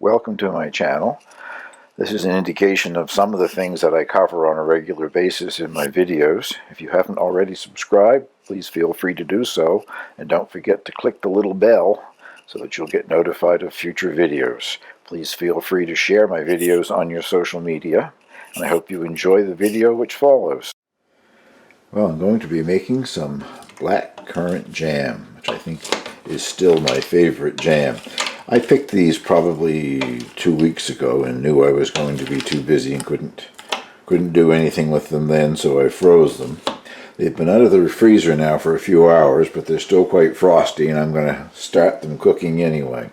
Welcome to my channel. This is an indication of some of the things that I cover on a regular basis in my videos. If you haven't already subscribed, please feel free to do so, and don't forget to click the little bell so that you'll get notified of future videos. Please feel free to share my videos on your social media, and I hope you enjoy the video which follows. Well, I'm going to be making some black currant jam, which I think is still my favorite jam. I picked these probably 2 weeks ago and knew I was going to be too busy and couldn't do anything with them then, so I froze them. They've been out of the freezer now for a few hours, but they're still quite frosty, and I'm going to start them cooking anyway.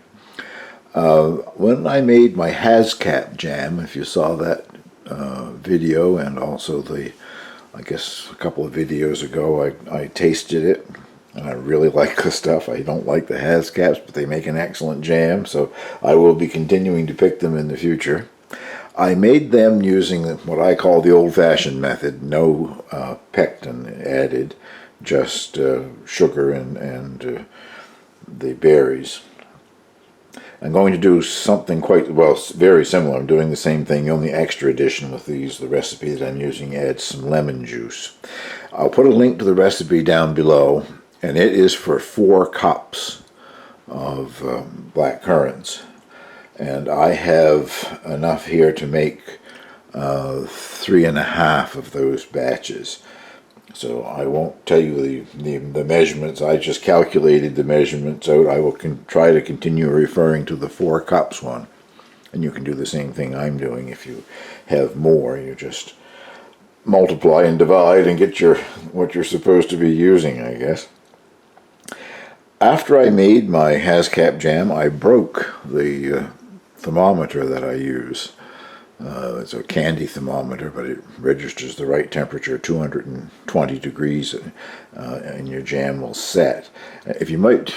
When I made my Hascap jam, if you saw that video, and also I guess a couple of videos ago, I tasted it. And I really like the stuff. I don't like the Hascaps, but they make an excellent jam, so I will be continuing to pick them in the future. I made them using what I call the old-fashioned method, no pectin added, just sugar and the berries. I'm going to do something very similar. I'm doing the same thing. The only extra addition with the recipe that I'm using adds some lemon juice. I'll put a link to the recipe down below. And it is for 4 cups of black currants. And I have enough here to make 3.5 of those batches. So I won't tell you the measurements. I just calculated the measurements out. I will try to continue referring to the 4 cups one. And you can do the same thing I'm doing. If you have more, you just multiply and divide and get what you're supposed to be using, I guess. After I made my Hascap jam, I broke the thermometer that I use. It's a candy thermometer, but it registers the right temperature, 220 degrees, and your jam will set. If you watch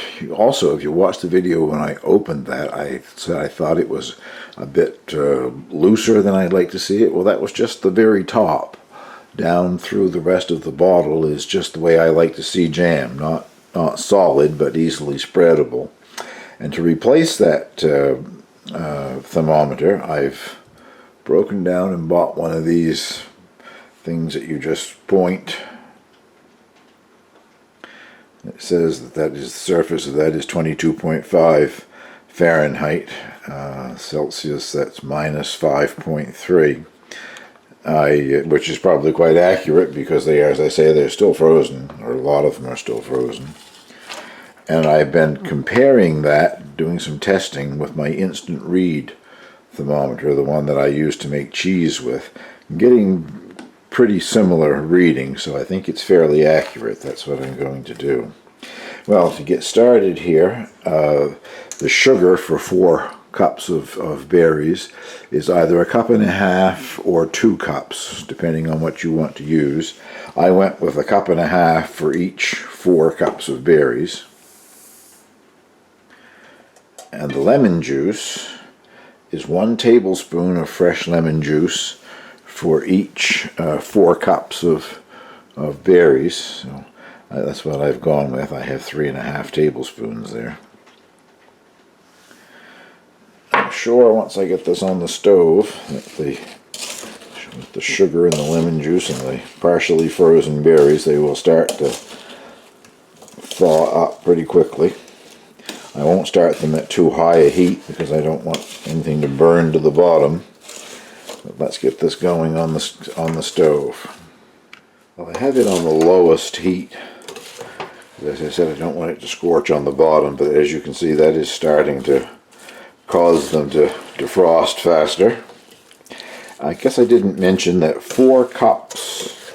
the video when I opened that, I said I thought it was a bit looser than I'd like to see it. Well, that was just the very top. Down through the rest of the bottle is just the way I like to see jam, not solid, but easily spreadable. And to replace that thermometer, I've broken down and bought one of these things that you just point. It says that the surface of that is 22.5 Fahrenheit. Celsius, that's minus 5.3. Which is probably quite accurate because they are, as I say, they're still frozen, or a lot of them are still frozen. And I've been comparing that, doing some testing with my instant read thermometer, the one that I use to make cheese with, getting pretty similar readings, so I think it's fairly accurate. That's what I'm going to do. Well, to get started here, the sugar for 4 cups of berries is either 1.5 cups or 2 cups, depending on what you want to use. I went with 1.5 cups for each 4 cups of berries. And the lemon juice is 1 tablespoon of fresh lemon juice for each 4 cups of berries. So that's what I've gone with. I have 3.5 tablespoons there. I'm sure once I get this on the stove that with the sugar and the lemon juice and the partially frozen berries, they will start to thaw up pretty quickly. I won't start them at too high a heat because I don't want anything to burn to the bottom. But let's get this going on the stove. Well, I have it on the lowest heat. As I said, I don't want it to scorch on the bottom, but as you can see, that is starting to cause them to defrost faster. I guess I didn't mention that 4 cups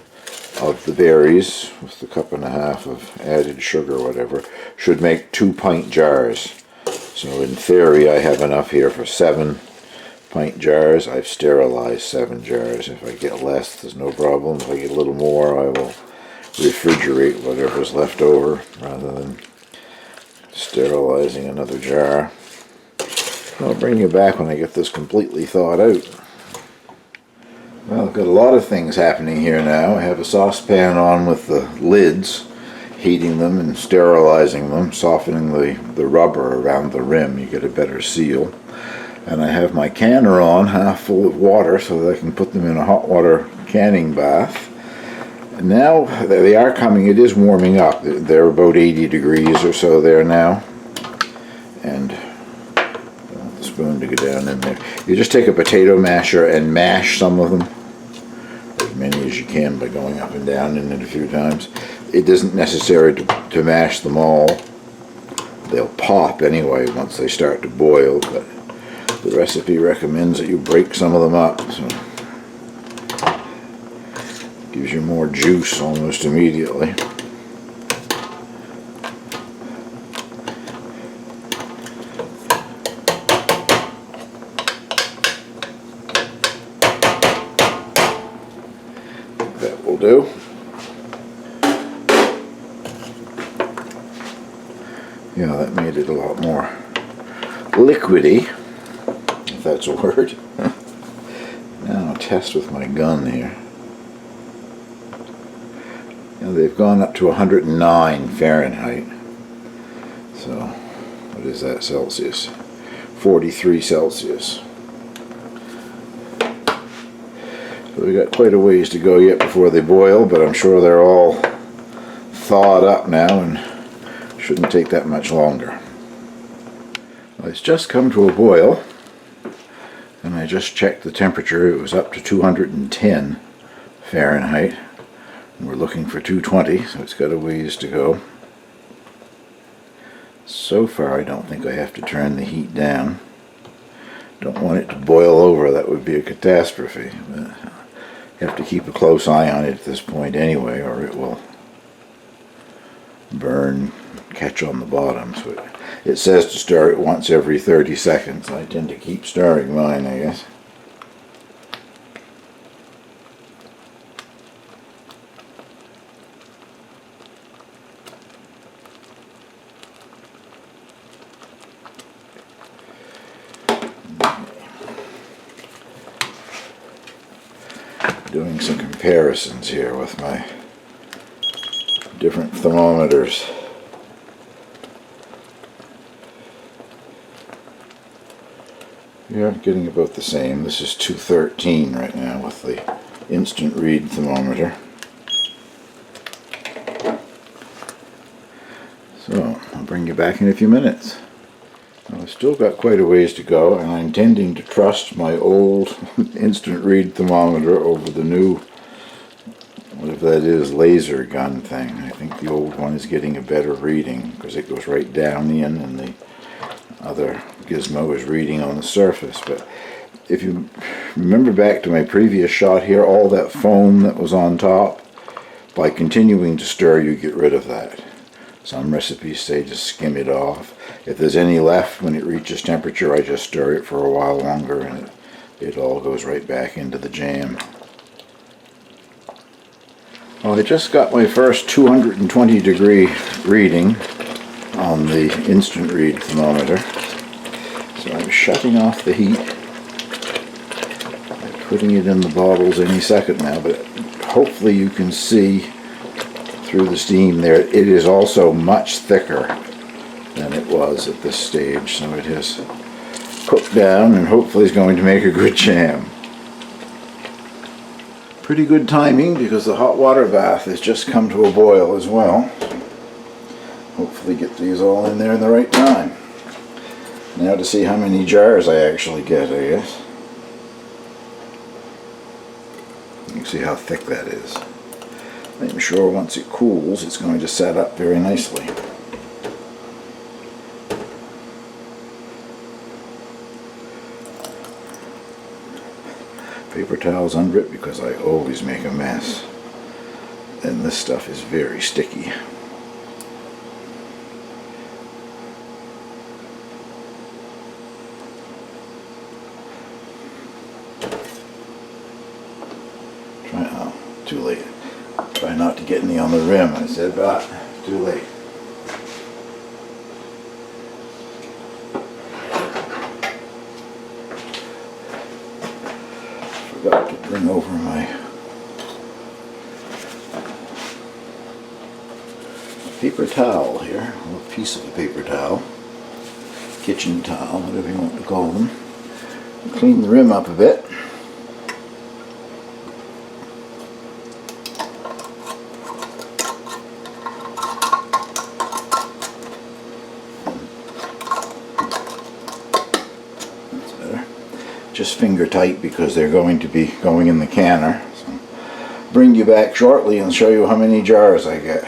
of the berries, with the 1.5 cups of added sugar or whatever, should make 2 pint jars. So in theory I have enough here for 7 pint jars. I've sterilized 7 jars. If I get less, there's no problem. If I get a little more, I will refrigerate whatever's left over rather than sterilizing another jar. I'll bring you back when I get this completely thawed out. Well, I've got a lot of things happening here now. I have a saucepan on with the lids, heating them and sterilizing them, softening the rubber around the rim. You get a better seal. And I have my canner on half full of water so that I can put them in a hot water canning bath. And now they are coming, it is warming up. They're about 80 degrees or so there now. And I want the spoon to go down in there. You just take a potato masher and mash some of them, as many as you can, by going up and down in it a few times. It isn't necessary to mash them all. They'll pop anyway once they start to boil, but the recipe recommends that you break some of them up, so it gives you more juice almost immediately. That will do. Yeah, that made it a lot more liquidy, if that's a word. Now I'll test with my gun here. Now they've gone up to 109 Fahrenheit. So, what is that Celsius? 43 Celsius. So we got quite a ways to go yet before they boil, but I'm sure they're all thawed up now and shouldn't take that much longer. Well, it's just come to a boil, and I just checked the temperature. It was up to 210 Fahrenheit, and we're looking for 220, so it's got a ways to go. So far, I don't think I have to turn the heat down. Don't want it to boil over, that would be a catastrophe. But you have to keep a close eye on it at this point anyway, or it will burn, catch on the bottom. So it says to stir it once every 30 seconds. I tend to keep stirring mine, I guess. Doing some comparisons here with my different thermometers. Yeah, getting about the same. This is 213 right now with the instant read thermometer. So, I'll bring you back in a few minutes. Well, I've still got quite a ways to go, and I'm intending to trust my old instant read thermometer over the new, whatever that is, laser gun thing. I think the old one is getting a better reading because it goes right down in, and the other gizmo is reading on the surface. But if you remember back to my previous shot here, all that foam that was on top, by continuing to stir you get rid of that. Some recipes say just skim it off. If there's any left when it reaches temperature, I just stir it for a while longer and it all goes right back into the jam. Well, I just got my first 220 degree reading on the instant read thermometer. So I'm shutting off the heat. I'm putting it in the bottles any second now, but hopefully you can see through the steam there. It is also much thicker than it was at this stage, so it has cooked down and hopefully is going to make a good jam. Pretty good timing because the hot water bath has just come to a boil as well. Hopefully get these all in there in the right time. Now to see how many jars I actually get, I guess. You can see how thick that is. I'm sure once it cools it's going to set up very nicely. Paper towels under it because I always make a mess. And this stuff is very sticky. Too late. Try not to get any on the rim, I said, but too late. Forgot to bring over my paper towel here, a little piece of a paper towel, kitchen towel, whatever you want to call them. Clean the rim up a bit. That's better. Just finger tight because they're going to be going in the canner. So bring you back shortly and show you how many jars I get.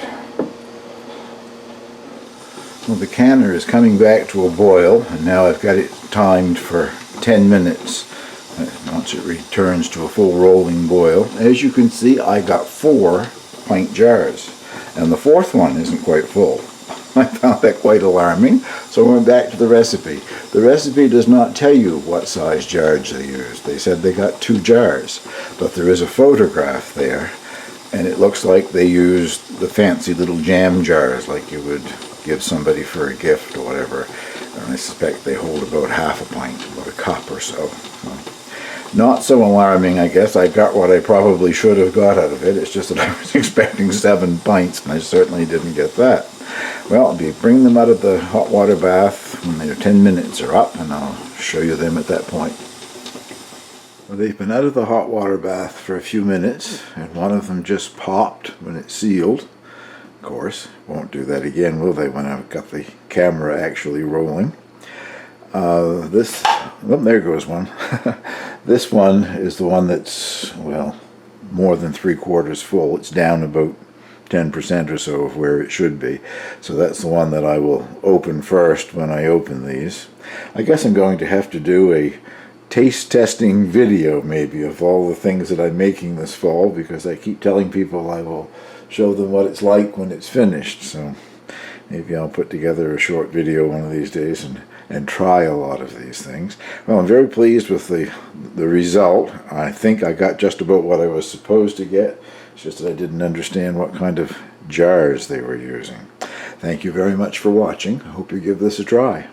Well, the canner is coming back to a boil, and now I've got it timed for 10 minutes. Once it returns to a full rolling boil, as you can see, I got 4 pint jars, and the 4th one isn't quite full. I found that quite alarming, so I went back to the recipe. The recipe does not tell you what size jars they used. They said they got 2 jars, but there is a photograph there, and it looks like they used the fancy little jam jars like you would give somebody for a gift or whatever. And I suspect they hold about half a pint, about a cup or so. Not so alarming, I guess. I got what I probably should have got out of it. It's just that I was expecting 7 pints, and I certainly didn't get that. Well, I'll be bringing them out of the hot water bath when their 10 minutes are up, and I'll show you them at that point. Well, they've been out of the hot water bath for a few minutes, and one of them just popped when it sealed. Of course, won't do that again, will they, when I've got the camera actually rolling. Well, there goes one. This one is the one that's, well, more than 3/4 full. It's down about 10% or so of where it should be. So that's the one that I will open first when I open these. I guess I'm going to have to do a taste testing video maybe of all the things that I'm making this fall, because I keep telling people I will show them what it's like when it's finished. So maybe I'll put together a short video one of these days and try a lot of these things. Well, I'm very pleased with the result. I think I got just about what I was supposed to get. It's just that I didn't understand what kind of jars they were using. Thank you very much for watching. I hope you give this a try.